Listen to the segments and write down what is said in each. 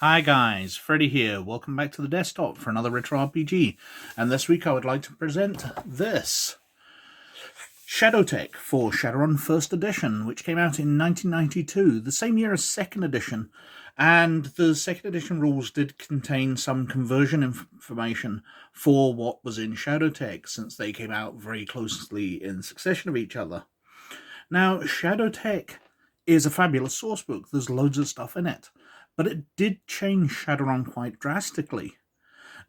Hi guys, Freddy here. Welcome back to the desktop for another retro RPG. And this week I would like to present this Shadowtech for Shadowrun First Edition, which came out in 1992, the same year as Second Edition. And the Second Edition rules did contain some conversion information for what was in Shadowtech, since they came out very closely in succession of each other. Now, Shadowtech is a fabulous sourcebook. There's loads of stuff in it. But it did change Shadowrun quite drastically,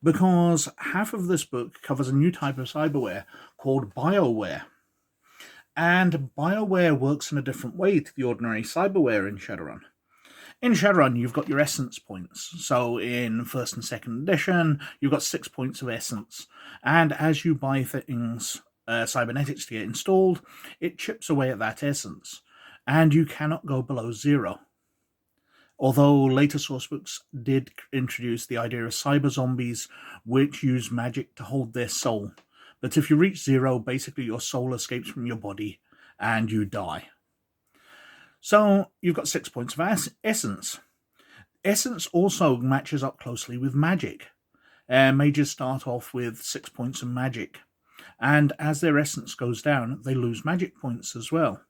because half of this book covers a new type of cyberware called bioware. And bioware works in a different way to the ordinary cyberware in Shadowrun. In Shadowrun, you've got your essence points. So in first and second edition, you've got 6 points of essence. And as you buy things, Cybernetics to get installed, it chips away at that essence. And you cannot go below 0. Although later sourcebooks did introduce the idea of cyber zombies, which use magic to hold their soul. But if you reach 0, basically your soul escapes from your body and you die. So you've got 6 points of essence. Essence also matches up closely with magic. Mages start off with 6 points of magic, and as their essence goes down, they lose magic points as well.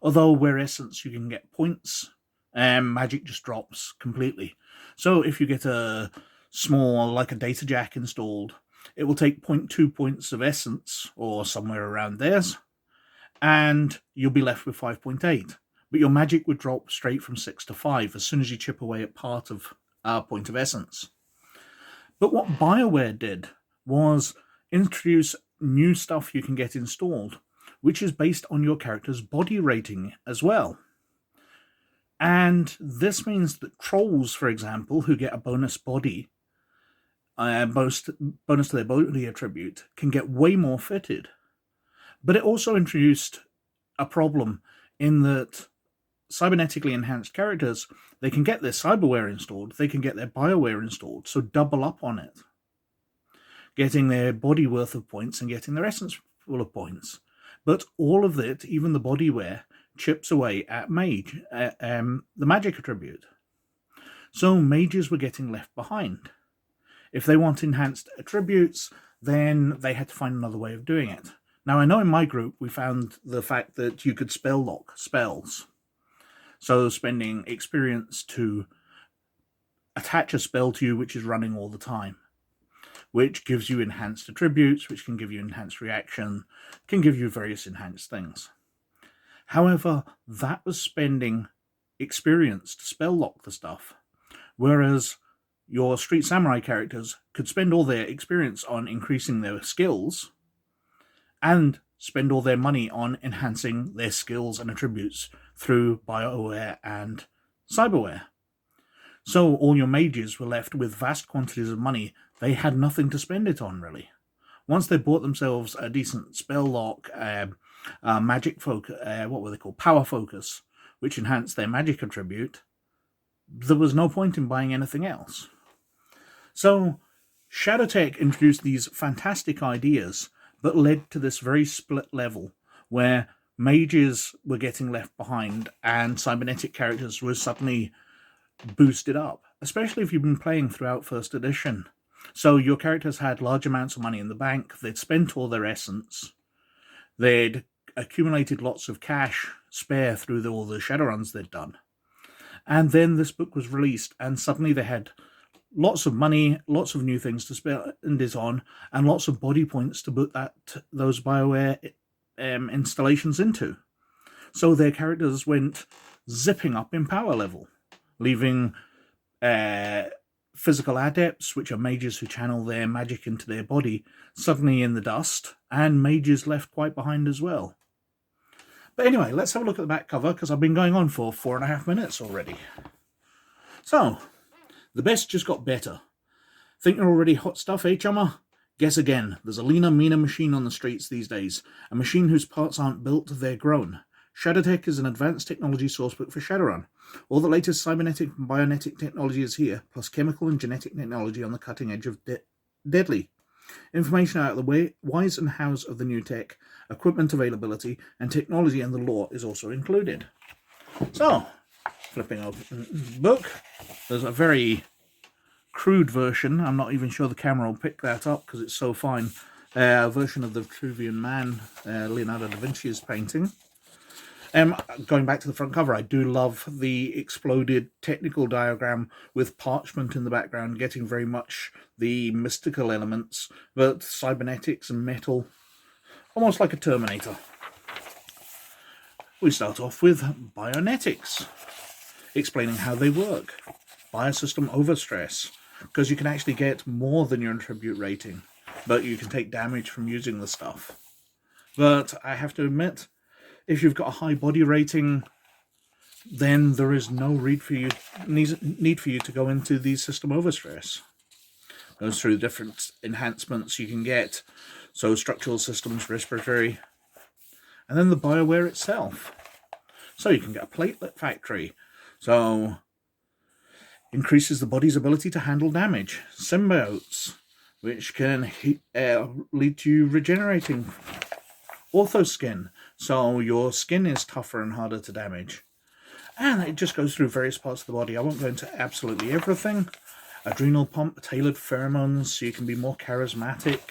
Although where essence you can get points, magic just drops completely. So if you get a small, like a data jack installed, it will take 0.2 points of essence, or somewhere around theirs, and you'll be left with 5.8. But your magic would drop straight from 6 to 5 as soon as you chip away at part of a point of essence. But what BioWare did was introduce new stuff you can get installed, which is based on your character's body rating as well. And this means that trolls, for example, who get a bonus body, bonus to their body attribute, can get way more fitted. But it also introduced a problem in that cybernetically enhanced characters, they can get their cyberware installed, they can get their bioware installed, so double up on it, getting their body worth of points and getting their essence full of points. But all of it, even the bodyware, chips away at the magic attribute. So mages were getting left behind. If they want enhanced attributes, then they had to find another way of doing it. Now, I know in my group we found the fact that you could spell lock spells. So spending experience to attach a spell to you which is running all the time, which gives you enhanced attributes, which can give you enhanced reaction, can give you various enhanced things. However, that was spending experience to spell lock the stuff, whereas your Street Samurai characters could spend all their experience on increasing their skills and spend all their money on enhancing their skills and attributes through bioware and cyberware. So all your mages were left with vast quantities of money. They had nothing to spend it on, really. Once they bought themselves a decent spell lock, magic focus, what were they called? Power focus, which enhanced their magic attribute, there was no point in buying anything else. So Shadowtech introduced these fantastic ideas, but led to this very split level where mages were getting left behind and cybernetic characters were suddenly boosted up, especially if you've been playing throughout First Edition. So your characters had large amounts of money in the bank, they'd spent all their essence, they'd accumulated lots of cash spare through all the Shadowruns they'd done. And then this book was released, and suddenly they had lots of money, lots of new things to spend it on, and lots of body points to put those bioware installations into. So their characters went zipping up in power level, leaving physical adepts, which are mages who channel their magic into their body, suddenly in the dust, and mages left quite behind as well. But anyway, let's have a look at the back cover, because I've been going on for 4.5 minutes already. So, the best just got better. Think you're already hot stuff, eh, chummer? Guess again. There's a leaner, meaner machine on the streets these days. A machine whose parts aren't built, they're grown. Shadowtech is an advanced technology sourcebook for Shadowrun. All the latest cybernetic and bionetic technology is here, plus chemical and genetic technology on the cutting edge of deadly. Information about the whys and hows of the new tech, equipment availability, and technology and the lore is also included. So, flipping open the book, there's a very crude version, I'm not even sure the camera will pick that up because it's so fine, version of the Vitruvian Man, Leonardo da Vinci's painting. Going back to the front cover, I do love the exploded technical diagram with parchment in the background, getting very much the mystical elements, but cybernetics and metal, almost like a Terminator. We start off with Bionetics, explaining how they work. Biosystem overstress, because you can actually get more than your attribute rating, but you can take damage from using the stuff. But I have to admit, if you've got a high body rating, then there is no need for you to go into the system overstress. Goes through the different enhancements you can get, so structural systems, respiratory, and then the bioware itself. So you can get a platelet factory, so increases the body's ability to handle damage. Symbiotes, which can lead to you regenerating. Orthoskin, so your skin is tougher and harder to damage. And it just goes through various parts of the body. I won't go into absolutely everything. Adrenal pump, tailored pheromones, so you can be more charismatic.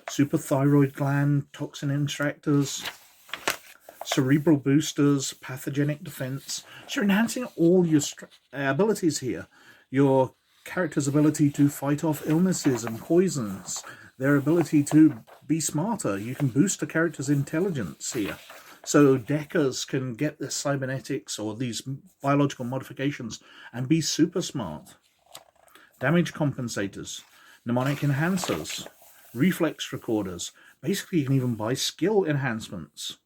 Superthyroid gland, toxin extractors. Cerebral boosters, pathogenic defense. So you're enhancing all your abilities here. Your character's ability to fight off illnesses and poisons. Their ability to be smarter. You can boost a character's intelligence here. So deckers can get the cybernetics or these biological modifications and be super smart. Damage compensators, mnemonic enhancers, reflex recorders. Basically, you can even buy skill enhancements.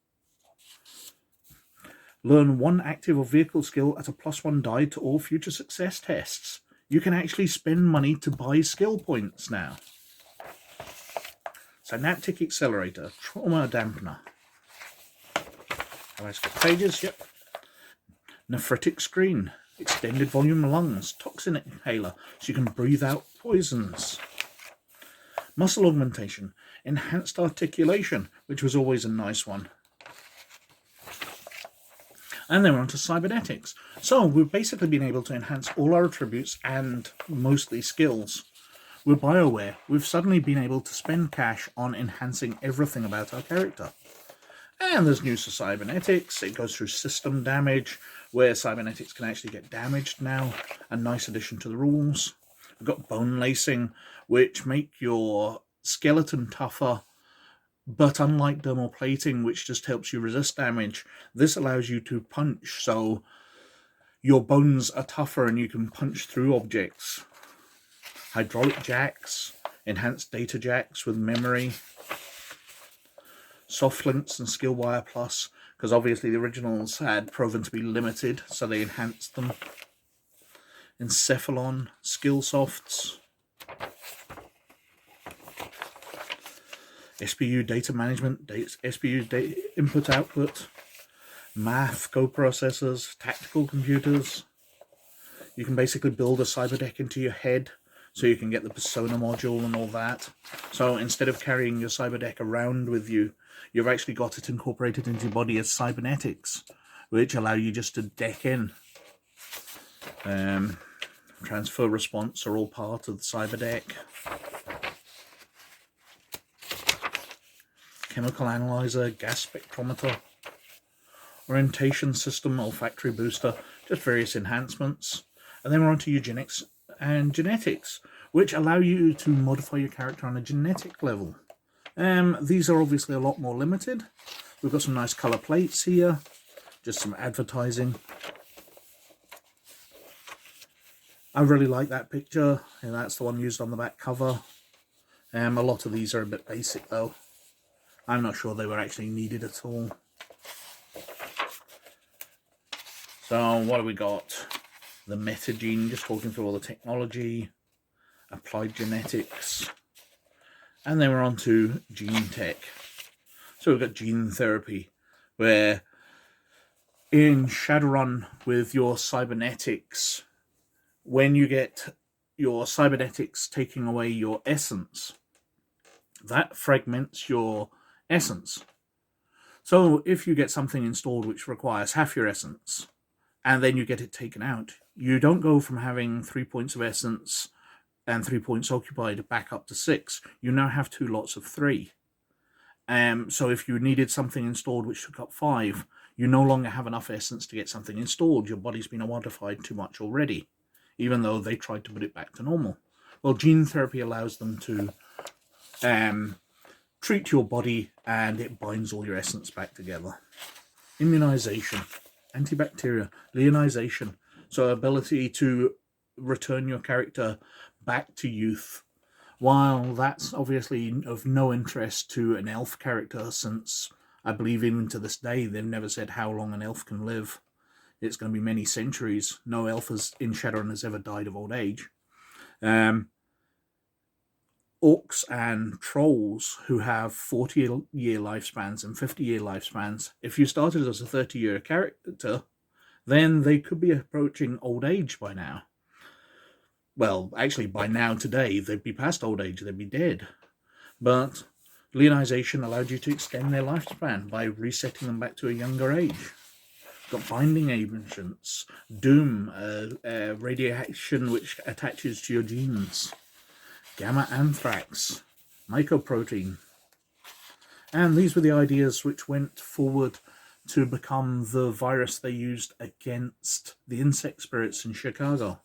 Learn one active or vehicle skill at a +1 die to all future success tests. You can actually spend money to buy skill points now. Synaptic accelerator, trauma dampener. Pages, yep. Nephritic screen, extended volume lungs, toxin inhaler, so you can breathe out poisons. Muscle augmentation, enhanced articulation, which was always a nice one. And then we're on to cybernetics. So we've basically been able to enhance all our attributes and mostly skills. With BioWare, we've suddenly been able to spend cash on enhancing everything about our character. And there's news for cybernetics. It goes through system damage, where cybernetics can actually get damaged now. A nice addition to the rules. We've got bone lacing, which make your skeleton tougher. But unlike dermal plating, which just helps you resist damage, this allows you to punch, so your bones are tougher and you can punch through objects. Hydraulic jacks, enhanced data jacks with memory. Soft links and skill wire plus, because obviously the originals had proven to be limited, so they enhanced them. Encephalon, skill softs. SPU data management, SPU data input output, math, co-processors, tactical computers. You can basically build a cyber deck into your head, so you can get the persona module and all that. So instead of carrying your cyber deck around with you, you've actually got it incorporated into your body as cybernetics, which allow you just to deck in. Transfer response are all part of the cyber deck. Chemical analyzer, gas spectrometer, orientation system, olfactory booster, just various enhancements. And then we're on to Eugenics and Genetics, which allow you to modify your character on a genetic level. These are obviously a lot more limited. We've got some nice colour plates here, just some advertising. I really like that picture, and that's the one used on the back cover. A lot of these are a bit basic though. I'm not sure they were actually needed at all. So what have we got? The metagene, just talking through all the technology, applied genetics, and then we're on to gene tech. So we've got gene therapy, where in Shadowrun with your cybernetics, when you get your cybernetics taking away your essence, that fragments your essence. So if you get something installed which requires half your essence, and then you get it taken out, you don't go from having 3 points of essence and 3 points occupied back up to 6, you now have 2 lots of 3. So if you needed something installed which took up 5, you no longer have enough essence to get something installed. Your body's been modified too much already, even though they tried to put it back to normal. Well, gene therapy allows them to treat your body, and it binds all your essence back together. Immunization, antibacterial, leonization, so ability to return your character back to youth. While that's obviously of no interest to an elf character, since I believe even to this day they've never said how long an elf can live. It's going to be many centuries. No elf in Shadowrun has ever died of old age. Orcs and trolls who have 40-year lifespans and 50-year lifespans, if you started as a 30-year character, then they could be approaching old age by now. Well, actually, by now today, they'd be past old age, they'd be dead. But leonization allowed you to extend their lifespan by resetting them back to a younger age. Got binding agents, doom, radiation which attaches to your genes, gamma anthrax, mycoprotein. And these were the ideas which went forward to become the virus they used against the insect spirits in Chicago.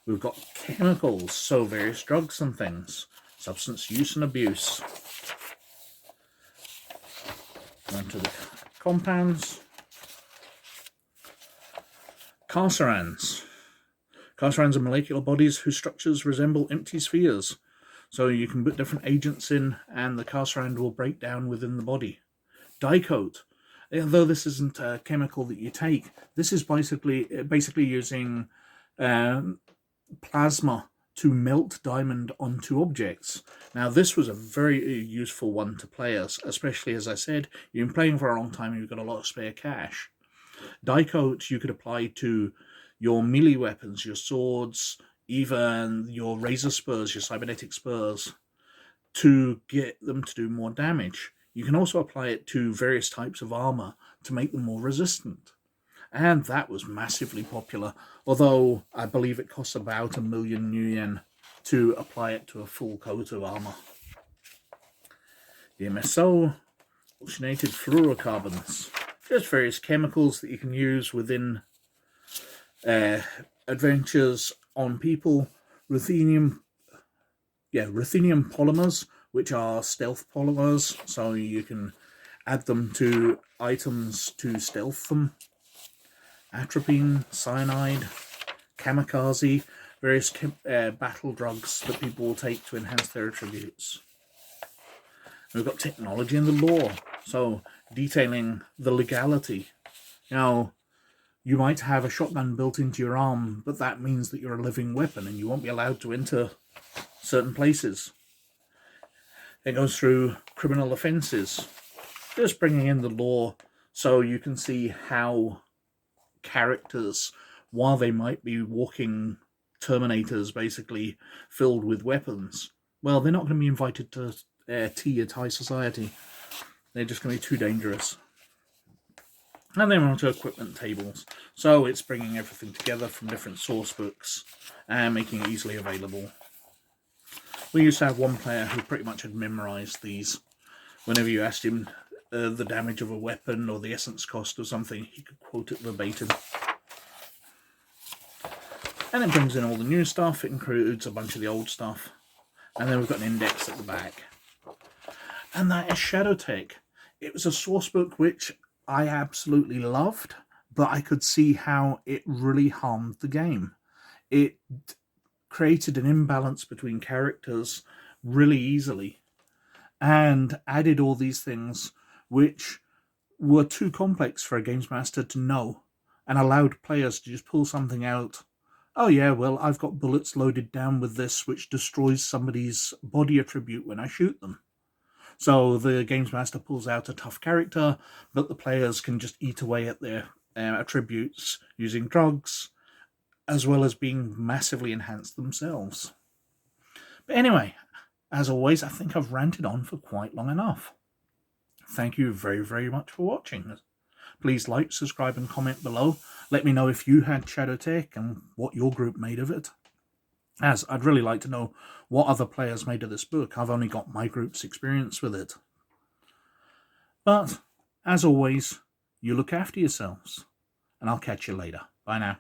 We've got chemicals, so various drugs and things, substance use and abuse. On to the compounds. Carcerans. Carcerans are molecular bodies whose structures resemble empty spheres. So you can put different agents in and the carceran will break down within the body. Dicoat. Although this isn't a chemical that you take, this is basically using plasma to melt diamond onto objects. Now this was a very useful one to players, especially as I said, you've been playing for a long time and you've got a lot of spare cash. Dicoat you could apply to your melee weapons, your swords, even your razor spurs, your cybernetic spurs, to get them to do more damage. You can also apply it to various types of armor to make them more resistant. And that was massively popular, although I believe it costs about 1 million new yen to apply it to a full coat of armor. The MSO, oxygenated fluorocarbons, just various chemicals that you can use within adventures on people. Ruthenium polymers, which are stealth polymers, so you can add them to items to stealth them. Atropine, cyanide, kamikaze, various battle drugs that people will take to enhance their attributes. We've got technology and the law, so detailing the legality. Now, you might have a shotgun built into your arm, but that means that you're a living weapon and you won't be allowed to enter certain places. It goes through criminal offences, just bringing in the law so you can see how characters, while they might be walking Terminators basically filled with weapons, well, they're not going to be invited to tea at high society. They're just going to be too dangerous. And then we're onto equipment tables. So it's bringing everything together from different source books and making it easily available. We used to have one player who pretty much had memorized these. Whenever you asked him the damage of a weapon or the essence cost or something, he could quote it verbatim. And it brings in all the new stuff. It includes a bunch of the old stuff. And then we've got an index at the back. And that is Shadowtech. It was a source book which I absolutely loved, but I could see how it really harmed the game. It created an imbalance between characters really easily and added all these things which were too complex for a games master to know and allowed players to just pull something out. Oh yeah, well, I've got bullets loaded down with this which destroys somebody's body attribute when I shoot them. So the games master pulls out a tough character, but the players can just eat away at their attributes using drugs, as well as being massively enhanced themselves. But anyway, as always, I think I've ranted on for quite long enough. Thank you very, very much for watching. Please like, subscribe and comment below. Let me know if you had Shadowtech and what your group made of it. as I'd really like to know what other players made of this book. I've only got my group's experience with it. But, as always, you look after yourselves, and I'll catch you later. Bye now.